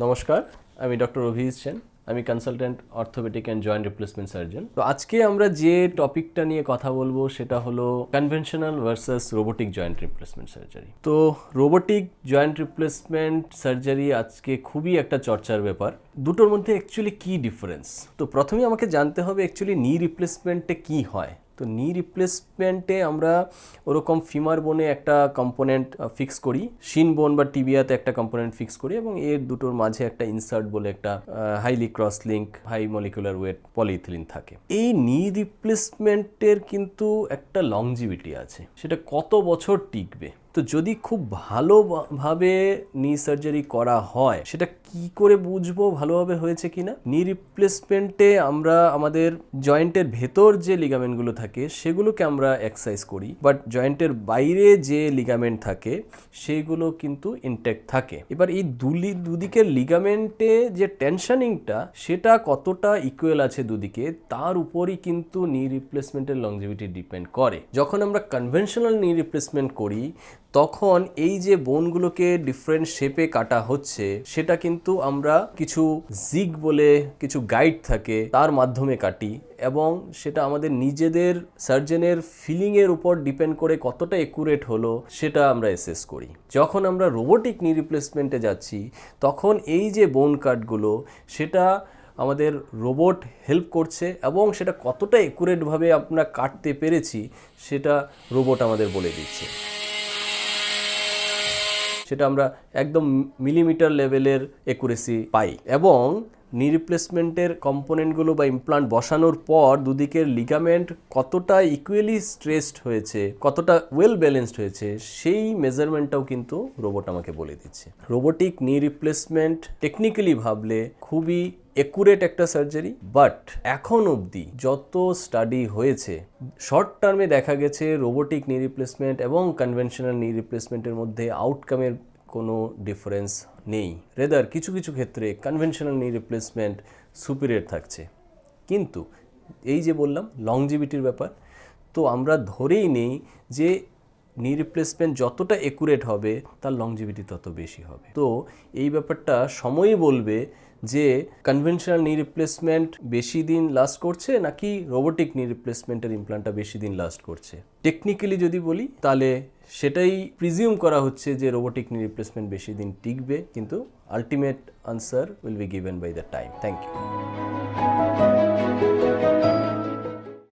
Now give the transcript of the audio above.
নমস্কার, আমি ডক্টর অভিজিৎ সেন। আমি consultant orthopaedic and joint replacement surgeon. তো আজকে আমরা যে টপিকটা নিয়ে কথা বলবো সেটা হলো conventional versus robotic joint replacement surgery. তো রোবোটিক জয়েন্ট রিপ্লেসমেন্ট সার্জারি আজকে খুবই একটা চর্চার ব্যাপার। দুটোর মধ্যে অ্যাকচুয়ালি কী ডিফারেন্স? তো প্রথমে আমাকে জানতে হবে অ্যাকচুয়ালি নি রিপ্লেসমেন্টে কী হয়। তো নি রিপ্লেসমেন্টে আমরা ওরকম ফিমার বোনে একটা কম্পোনেন্ট ফিক্স করি, শিন বোন বা টিবিয়াতে একটা কম্পোনেন্ট ফিক্স করি এবং এর দুটোর মাঝে একটা ইনসার্ট বলে একটা highly cross link high molecular weight polyethylene থাকে। এই নি রিপ্লেসমেন্টের কিন্তু একটা লংজিভিটি আছে, সেটা কত বছর টিকবে। তো যদি খুব ভালোভাবে নি সার্জারি করা হয়, সেটা কি করে বুঝবো ভালোভাবে হয়েছে কিনা? নি রিপ্লেসমেন্টে আমরা আমাদের জয়েন্টের ভেতর যে লিগামেন্টগুলো থাকে সেগুলোকে আমরা এক্সারসাইজ করি, বাট জয়েন্টের বাইরে যে লিগামেন্ট থাকে সেইগুলো কিন্তু ইনট্যাক্ট থাকে। এবার এই দুদিকের লিগামেন্টে যে টেনশনিংটা সেটা কতটা ইকুয়াল আছে দুদিকে, তার উপরই কিন্তু নি রিপ্লেসমেন্টের লংজিভিটি ডিপেন্ড করে। যখন আমরা কনভেনশনাল নি রিপ্লেসমেন্ট করি তখন এই যে বোনগুলোকে ডিফারেন্ট শেপে কাটা হচ্ছে সেটা কিন্তু আমরা কিছু জিগ বলে কিছু গাইড থাকে তার মাধ্যমে কাটি এবং সেটা আমাদের নিজেদের সার্জনের ফিলিংয়ের উপর ডিপেন্ড করে কতটা একুরেট হলো সেটা আমরা অ্যাসেস করি। যখন আমরা রোবোটিক নি রিপ্লেসমেন্টে যাচ্ছি তখন এই যে বোন কাটগুলো সেটা আমাদের রোবট হেল্প করছে এবং সেটা কতটা একুরেটভাবে আমরা কাটতে পেরেছি সেটা রোবট আমাদের বলে দিচ্ছে। সেটা আমরা একদম মিলিমিটার লেভেলের একুরেসি পাই এবং নি রিপ্লেসমেন্টের কম্পোনেন্টগুলো বা ইমপ্লান্ট বসানোর পর দুদিকের লিগামেন্ট কতটা ইকুয়ালি স্ট্রেসড হয়েছে, কতটা ওয়েল ব্যালেন্সড হয়েছে, সেই মেজারমেন্টটাও কিন্তু রোবট আমাকে বলে দিচ্ছে। রোবোটিক নি রিপ্লেসমেন্ট টেকনিক্যালি ভাবলে খুবই একুরেট একটা সার্জারি, বাট এখন অবধি যত স্টাডি হয়েছে শর্ট টার্মে দেখা গেছে রোবোটিক নি রিপ্লেসমেন্ট এবং কনভেনশনাল নি রিপ্লেসমেন্টের মধ্যে আউটকামের কোনো ডিফারেন্স নেই। রেদার কিছু কিছু ক্ষেত্রে কনভেনশনাল নি রিপ্লেসমেন্ট সুপিরিয়র থাকছে। কিন্তু এই যে বললাম লংজিভিটির ব্যাপার, তো আমরা ধরেই নেই যে নি রিপ্লেসমেন্ট যতটা একুরেট হবে তার লংজিভিটি তত বেশি হবে। তো এই ব্যাপারটা সময়ই বলবে যে কনভেনশনাল নি রিপ্লেসমেন্ট বেশি দিন লাস্ট করছে নাকি রোবোটিক নি রিপ্লেসমেন্টের ইমপ্লান্টটা বেশি দিন লাস্ট করছে। টেকনিক্যালি যদি বলি তাহলে সেটাই প্রিজিউম করা হচ্ছে যে রোবোটিক নি রিপ্লেসমেন্ট বেশি দিন টিকবে, কিন্তু ultimate answer will be given by the time. Thank you.